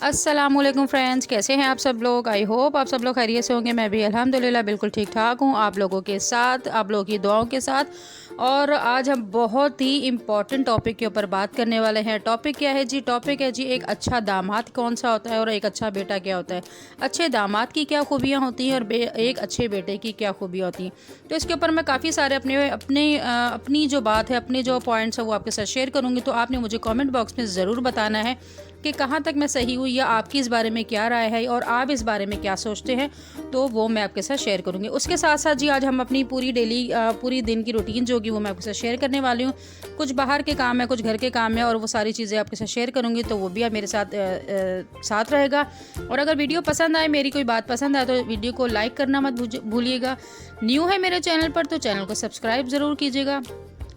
अस्सलामुअलैकुम फ्रेंड्स, कैसे हैं आप सब लोग। आई होप आप सब लोग खैरियत से होंगे। मैं भी अल्हम्दुलिल्लाह बिल्कुल ठीक ठाक हूँ, आप लोगों के साथ, आप लोगों की दुआओं के साथ। और आज हम बहुत ही इम्पॉर्टेंट टॉपिक के ऊपर बात करने वाले हैं। टॉपिक क्या है जी? टॉपिक है जी एक अच्छा दामाद कौन सा होता है और एक अच्छा बेटा क्या होता है। अच्छे दामाद की क्या खूबियाँ होती हैं और एक अच्छे बेटे की क्या खूबियाँ होती हैं। तो इसके ऊपर मैं काफ़ी सारे अपनी जो बात है, अपने जो पॉइंट्स है वो आपके साथ शेयर करूँगी। तो आपने मुझे कमेंट बॉक्स में ज़रूर बताना है कि कहाँ तक मैं सही हूँ या आपकी इस बारे में क्या राय है और आप इस बारे में क्या सोचते हैं। तो वो मैं आपके साथ शेयर करूँगी। उसके साथ साथ जी आज हम अपनी पूरी दिन की रूटीन जो होगी वो मैं आपके साथ शेयर करने वाली हूँ। कुछ बाहर के काम है, कुछ घर के काम है और वो सारी चीज़ें आपके साथ शेयर करूँगी। तो वो भी आप मेरे साथ रहेगा। और अगर वीडियो पसंद आए, मेरी कोई बात पसंद आए, तो वीडियो को लाइक करना मत भूलिएगा। न्यू है मेरे चैनल पर तो चैनल को सब्सक्राइब ज़रूर कीजिएगा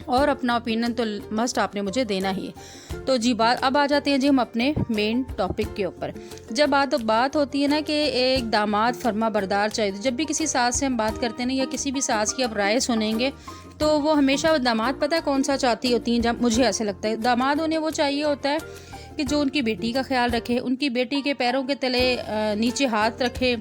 और अपना ओपिनियन तो मस्ट आपने मुझे देना ही है। तो जी अब आ जाते हैं जी हम अपने मेन टॉपिक के ऊपर। जब बात होती है ना कि एक दामाद फर्मा बरदार चाहिए, जब भी किसी सास से हम बात करते हैं ना या किसी भी सास की आप राय सुनेंगे तो वो हमेशा दामाद पता है कौन सा चाहती होती हैं। जब मुझे ऐसा लगता है दामाद उन्हें वो चाहिए होता है कि जो उनकी बेटी का ख्याल रखे, उनकी बेटी के पैरों के तले नीचे हाथ रखे।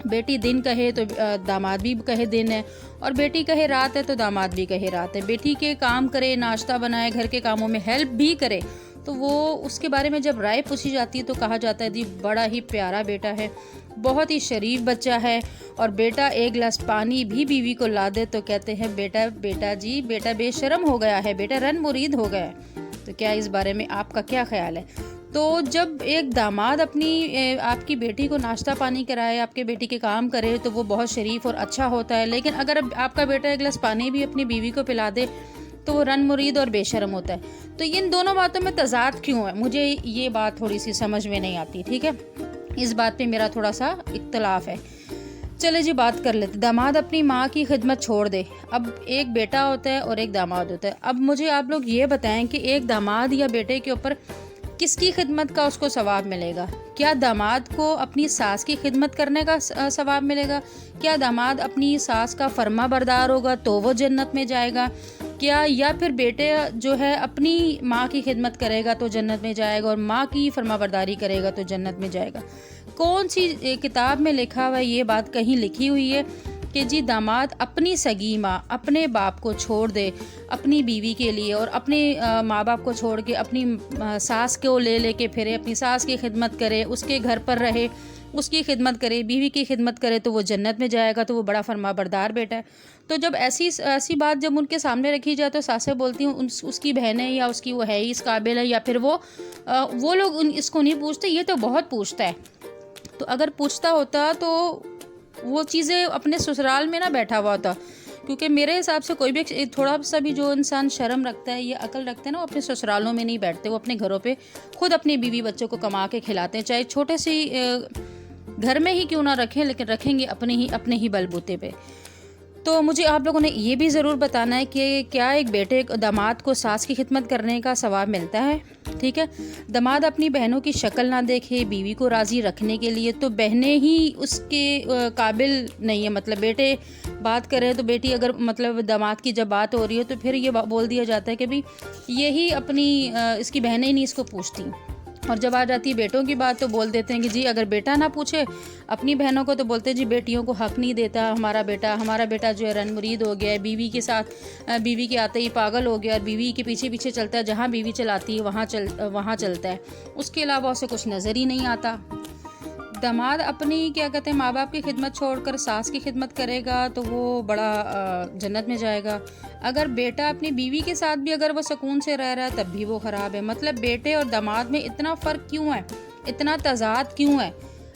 बेटी दिन कहे तो दामाद भी कहे दिन है, और बेटी कहे रात है तो दामाद भी कहे रात है। बेटी के काम करे, नाश्ता बनाए, घर के कामों में हेल्प भी करे, तो वो उसके बारे में जब राय पूछी जाती है तो कहा जाता है जी बड़ा ही प्यारा बेटा है, बहुत ही शरीफ बच्चा है। और बेटा एक गिलास पानी भी बीवी को ला दे तो कहते हैं बेटा बेशर्म हो गया है, बेटा रन मुरीद हो गया है। तो क्या इस बारे में आपका क्या ख्याल है? तो जब एक दामाद आपकी बेटी को नाश्ता पानी कराए, आपके बेटी के काम करे, तो वो बहुत शरीफ और अच्छा होता है। लेकिन अगर आपका बेटा एक गिलास पानी भी अपनी बीवी को पिला दे तो वो रन मुरीद और बेशर्म होता है। तो इन दोनों बातों में तजाद क्यों है, मुझे ये बात थोड़ी सी समझ में नहीं आती। ठीक है, इस बात पे मेरा थोड़ा सा इख्तलाफ है। चले जी बात कर लेते। दामाद अपनी माँ की खिदमत छोड़ दे। अब एक बेटा होता है और एक दामाद होता है। अब मुझे आप लोग ये बताएं कि एक दामाद या बेटे के ऊपर किसकी खिदमत का उसको सवाब मिलेगा? क्या दामाद को अपनी सास की खिदमत करने का सवाब मिलेगा? क्या दामाद अपनी सास का फर्मा बरदार होगा तो वो जन्नत में जाएगा? क्या या फिर बेटे जो है अपनी माँ की खिदमत करेगा तो जन्नत में जाएगा और माँ की फर्मा बरदारी करेगा तो जन्नत में जाएगा? कौन सी किताब में लिखा हुआ है? ये बात कहीं लिखी हुई है कि जी दामाद अपनी सगी माँ, अपने बाप को छोड़ दे अपनी बीवी के लिए, और अपने माँ बाप को छोड़ के अपनी सास को लेके फिरे, अपनी सास की खिदमत करे, उसके घर पर रहे, उसकी खिदमत करे, बीवी की खिदमत करे तो वो जन्नत में जाएगा, तो वो बड़ा फरमा बरदार बेटा है। तो जब ऐसी बात जब उनके सामने रखी जाए तो सासें बोलती हैं उसकी बहन है या उसकी वो है ही इस काबिल है, या फिर वो लोग इसको नहीं पूछते, ये तो बहुत पूछता है। तो अगर पूछता होता तो वो चीज़ें अपने ससुराल में ना बैठा हुआ होता। क्योंकि मेरे हिसाब से कोई भी थोड़ा सा भी जो इंसान शर्म रखता है या अकल रखता है ना, वो अपने ससुरालों में नहीं बैठते, वो अपने घरों पे खुद अपनी बीवी बच्चों को कमा के खिलाते हैं। चाहे छोटे सी घर में ही क्यों ना रखें, लेकिन रखेंगे अपने ही बलबूते पे। तो मुझे आप लोगों ने ये भी ज़रूर बताना है कि क्या एक बेटे दामाद को सास की खिदमत करने का सवाब मिलता है? ठीक है, दामाद अपनी बहनों की शक्ल ना देखे बीवी को राज़ी रखने के लिए, तो बहनें ही उसके काबिल नहीं है। मतलब बेटे बात कर रहे हैं तो बेटी अगर मतलब दामाद की जब बात हो रही है तो फिर ये बोल दिया जाता है कि भाई यही इसकी बहनें ही नहीं इसको पूछती। और जब आ जाती है बेटों की बात तो बोल देते हैं कि जी अगर बेटा ना पूछे अपनी बहनों को तो बोलते हैं जी बेटियों को हक नहीं देता हमारा बेटा जो है रन मुरीद हो गया है, बीवी के साथ बीवी के आते ही पागल हो गया और बीवी के पीछे पीछे चलता है, जहाँ बीवी चलाती है वहाँ चलता है, उसके अलावा उसे कुछ नज़र ही नहीं आता। दामाद अपनी क्या कहते हैं माँ बाप की खिदमत छोड़कर सास की खिदमत करेगा तो वो बड़ा जन्नत में जाएगा। अगर बेटा अपनी बीवी के साथ भी अगर वो सुकून से रह रहा है तब भी वो ख़राब है। मतलब बेटे और दामाद में इतना फ़र्क क्यों है, इतना तज़ाद क्यों है?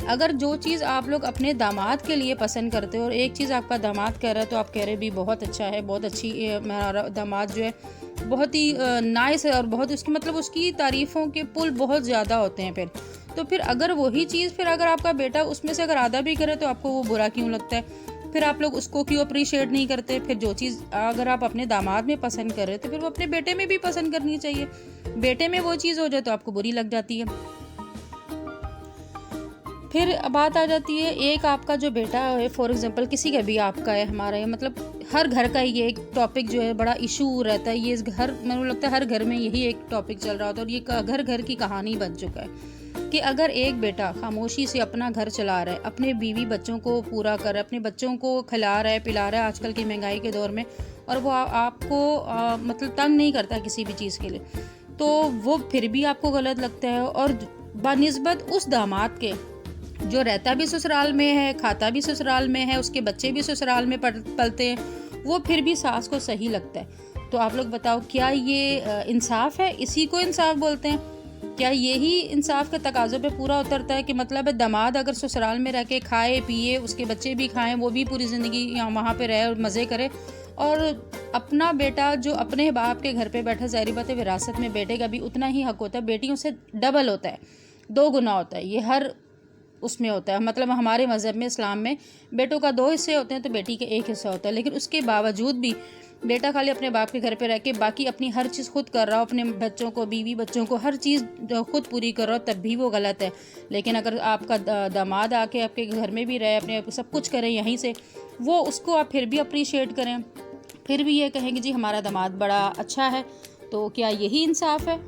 अगर जो चीज़ आप लोग अपने दामाद के लिए पसंद करते हो और एक चीज़ आपका दामाद कह रहा है तो आप कह रहे भी बहुत अच्छा है, बहुत अच्छी मेरा दामाद जो है बहुत ही नाइस है और बहुत उसकी मतलब उसकी तारीफ़ों के पुल बहुत ज़्यादा होते हैं। फिर अगर वही चीज़ फिर अगर आपका बेटा उसमें से अगर आधा भी करे तो आपको वो बुरा क्यों लगता है? फिर आप लोग उसको क्यों अप्रिशिएट नहीं करते? फिर जो चीज़ अगर आप अपने दामाद में पसंद कर रहे हो तो फिर वो अपने बेटे में भी पसंद करनी चाहिए। बेटे में वो चीज़ हो जाए तो आपको बुरी लग जाती है। फिर बात आ जाती है एक आपका जो बेटा है, फॉर एग्जांपल किसी का भी आपका है, हमारा है, मतलब हर घर का ये एक टॉपिक जो है बड़ा इशू रहता है। ये इस घर मेरे को लगता है हर घर में यही एक टॉपिक चल रहा होता है और ये घर घर की कहानी बन चुका है कि अगर एक बेटा खामोशी से अपना घर चला रहा है, अपने बीवी बच्चों को पूरा कर रहा है, अपने बच्चों को खिला रहा है पिला रहा है आजकल की महंगाई के दौर में, और वो आपको मतलब तंग नहीं करता किसी भी चीज़ के लिए, तो वो फिर भी आपको गलत लगता है। और बनिस्बत उस दामाद के जो रहता भी ससुराल में है, खाता भी ससुराल में है, उसके बच्चे भी ससुराल में पलते हैं, वो फिर भी सास को सही लगता है। तो आप लोग बताओ, क्या ये इंसाफ है? इसी को इंसाफ बोलते हैं? क्या यही इंसाफ के तकाज़ों पे पूरा उतरता है कि मतलब दामाद अगर ससुराल में रह के खाए पिए, उसके बच्चे भी खाएं, वो भी पूरी ज़िंदगी वहाँ पे रहे और मज़े करे, और अपना बेटा जो अपने बाप के घर पे बैठा, ज़ाहिर बात है विरासत में बेटे का भी उतना ही हक होता है, बेटियों से डबल होता है, 2 गुना होता है। ये हर उसमें होता है, मतलब हमारे मज़हब में, इस्लाम में बेटों का 2 हिस्से होते हैं तो बेटी के 1 हिस्सा होता है। लेकिन उसके बावजूद भी बेटा खाली अपने बाप के घर पे रह के बाकी अपनी हर चीज़ खुद कर रहा हो, अपने बच्चों को, बीवी बच्चों को हर चीज़ खुद पूरी कर रहा हो, तब भी वो गलत है। लेकिन अगर आपका दामाद आके आपके घर में भी रहे, अपने सब कुछ करें यहीं से, वो उसको आप फिर भी अप्रिशिएट करें, फिर भी ये कहेंगे जी हमारा दामाद बड़ा अच्छा है, तो क्या यही इंसाफ है?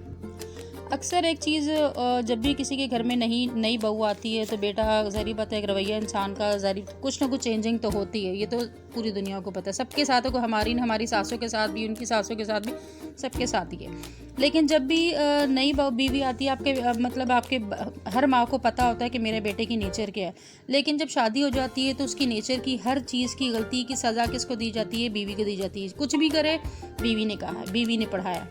अक्सर एक चीज़, जब भी किसी के घर में नई बहू आती है तो बेटा, ज़ाहिर बात है, एक रवैया इंसान का ज़ाहिर कुछ ना कुछ चेंजिंग तो होती है, ये तो पूरी दुनिया को पता है, सबके साथ हो, हमारी सासों के साथ भी, उनकी सासों के साथ भी, सबके साथ ही है। लेकिन जब भी नई बीवी आती है, मतलब आपके हर माँ को पता होता है कि मेरे बेटे की नेचर क्या है, लेकिन जब शादी हो जाती है तो उसकी नेचर की हर चीज़ की गलती की सज़ा किसको दी जाती है? बीवी को दी जाती है। कुछ भी करे, बीवी ने कहा है, बीवी ने पढ़ाया।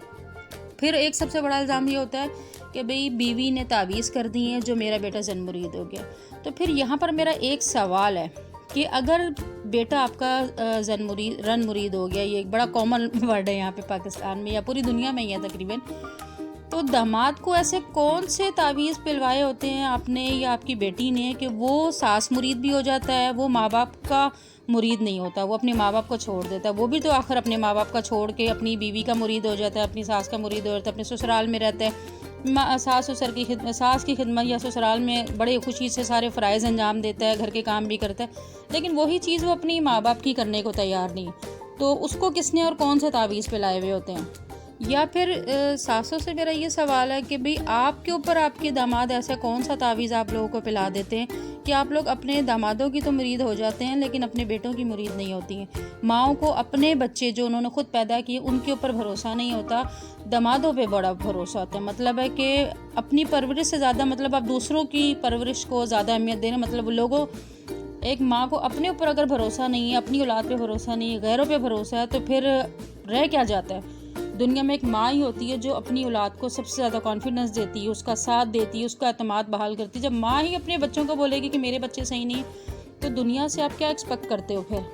फिर एक सबसे बड़ा इल्ज़ाम ये होता है कि भाई बीवी ने तावीज़ कर दी है जो मेरा बेटा ज़न-मुरीद हो गया। तो फिर यहाँ पर मेरा एक सवाल है कि अगर बेटा आपका रन-मुरीद हो गया, ये एक बड़ा कॉमन वर्ड है यहाँ पे पाकिस्तान में या पूरी दुनिया में ही है तकरीबन, तो दामाद को ऐसे कौन से तावीज़ पिलवाए होते हैं आपने या आपकी बेटी ने कि वो सास मुरीद भी हो जाता है, वो माँ बाप का मुरीद नहीं होता, वो अपने माँ बाप को छोड़ देता है। वो भी तो आखिर अपने माँ बाप का छोड़ के अपनी बीवी का मुरीद हो जाता है, अपनी सास का मुरीद हो जाता है, अपने ससुराल में रहता है, सास की खिदमत या ससुराल में बड़े खुशी से सारे फ़राइज़ अंजाम देता है, घर के काम भी करता है, लेकिन वही चीज़ वो अपनी माँ बाप की करने को तैयार नहीं। तो उसको किसने और कौन से तावीज़ पिलाए हुए होते हैं? या फिर सासों से मेरा ये सवाल है कि भाई आपके ऊपर आपके दामाद ऐसा कौन सा तावीज़ आप लोगों को पिला देते हैं कि आप लोग अपने दामादों की तो मुरीद हो जाते हैं लेकिन अपने बेटों की मुरीद नहीं होती हैं। माँओं को अपने बच्चे जो उन्होंने खुद पैदा किए उनके ऊपर भरोसा नहीं होता, दामादों पे बड़ा भरोसा होता है। मतलब है कि अपनी परवरिश से ज़्यादा, मतलब आप दूसरों की परवरिश को ज़्यादा अहमियत देना, मतलब लोगों, एक माँ को अपने ऊपर अगर भरोसा नहीं है, अपनी औलाद पे भरोसा नहीं है, गैरों पे भरोसा है, तो फिर रह क्या जाता है? दुनिया में एक माँ ही होती है जो अपनी औलाद को सबसे ज़्यादा कॉन्फिडेंस देती है, उसका साथ देती है, उसका एतमाद बहाल करती है। जब माँ ही अपने बच्चों को बोलेगी कि मेरे बच्चे सही नहीं, तो दुनिया से आप क्या एक्सपेक्ट करते हो? फिर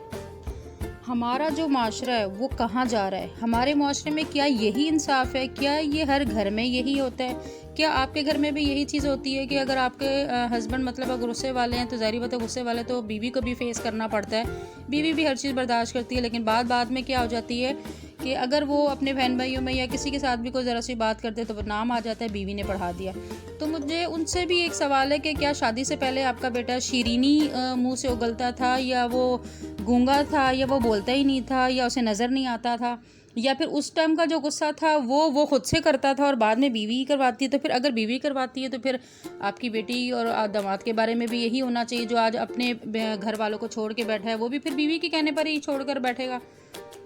हमारा जो माशरा है वो कहाँ जा रहा है? हमारे माशरे में क्या यही इंसाफ है? क्या ये हर घर में यही होता है? क्या आपके घर में भी यही चीज़ होती है कि अगर आपके हस्बैंड मतलब अगर गुस्से वाले हैं तो ज़ाहिर बात है गुस्से वाले तो बीवी को भी फेस करना पड़ता है, बीवी भी हर चीज़ बर्दाश्त करती है, लेकिन बाद में क्या हो जाती है कि अगर वो अपने बहन भाइयों में या किसी के साथ भी कोई ज़रा सी बात करते तो नाम आ जाता है बीवी ने पढ़ा दिया। तो मुझे उनसे भी एक सवाल है कि क्या शादी से पहले आपका बेटा शीरीनी मुँह से उगलता था, या वो गूंगा था, या वो बोलता ही नहीं था, या उसे नज़र नहीं आता था, या फिर उस टाइम का जो गुस्सा था वो खुद से करता था और बाद में बीवी ही करवाती है? तो फिर अगर बीवी करवाती है तो फिर आपकी बेटी और दामाद के बारे में भी यही होना चाहिए, जो आज अपने घर वालों को छोड़ के बैठा है वो भी फिर बीवी के कहने पर ही छोड़ कर बैठेगा।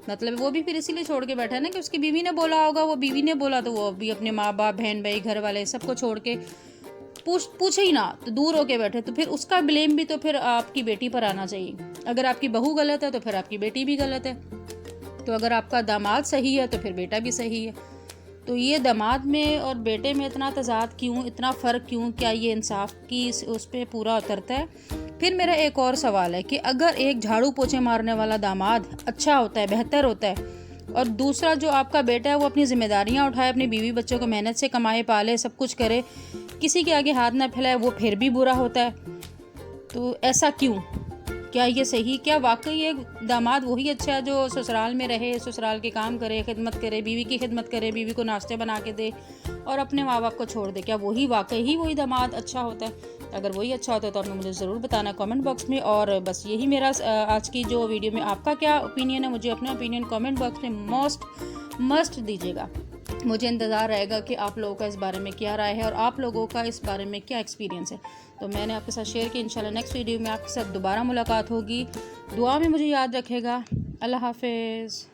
मतलब वो भी फिर इसीलिए छोड़ के बैठा है ना कि उसकी बीवी ने बोला होगा, वो बीवी ने बोला तो वो भी अपने माँ बाप, बहन भाई, घर वाले सबको छोड़ के पूछे ही ना, तो दूर होके बैठे, तो फिर उसका ब्लेम भी तो फिर आपकी बेटी पर आना चाहिए। अगर आपकी बहू गलत है तो फिर आपकी बेटी भी गलत है, तो अगर आपका दामाद सही है तो फिर बेटा भी सही है। तो ये दामाद में और बेटे में इतना तज़ाद क्यों, इतना फ़र्क क्यों? क्या ये इंसाफ की उस पर पूरा उतरता है? फिर मेरा एक और सवाल है कि अगर एक झाड़ू पोछे मारने वाला दामाद अच्छा होता है, बेहतर होता है, और दूसरा जो आपका बेटा है वो अपनी जिम्मेदारियां उठाए, अपनी बीवी बच्चों को मेहनत से कमाए, पाले, सब कुछ करे, किसी के आगे हाथ ना फैलाए, वो फिर भी बुरा होता है, तो ऐसा क्यों? क्या ये सही? क्या वाकई एक दामाद वही अच्छा है जो ससुराल में रहे, ससुराल के काम करे, खिदमत करे, बीवी की खिदमत करे, बीवी को नाश्ते बना के दे और अपने माँ बाप को छोड़ दे? क्या वही वाकई ही वही दामाद अच्छा होता है? अगर वही अच्छा होता है तो आपने मुझे ज़रूर बताना कमेंट बॉक्स में। और बस यही मेरा आज की जो वीडियो में आपका क्या ओपिनियन है, मुझे अपना ओपिनियन कमेंट बॉक्स में मस्ट दीजिएगा। मुझे इंतज़ार रहेगा कि आप लोगों का इस बारे में क्या राय है और आप लोगों का इस बारे में क्या एक्सपीरियंस है। तो मैंने आपके साथ शेयर की। इंशाल्लाह नेक्स्ट वीडियो में आपके साथ दोबारा मुलाकात होगी। दुआ में मुझे याद रखेगा। अल्लाह हाफ़िज़।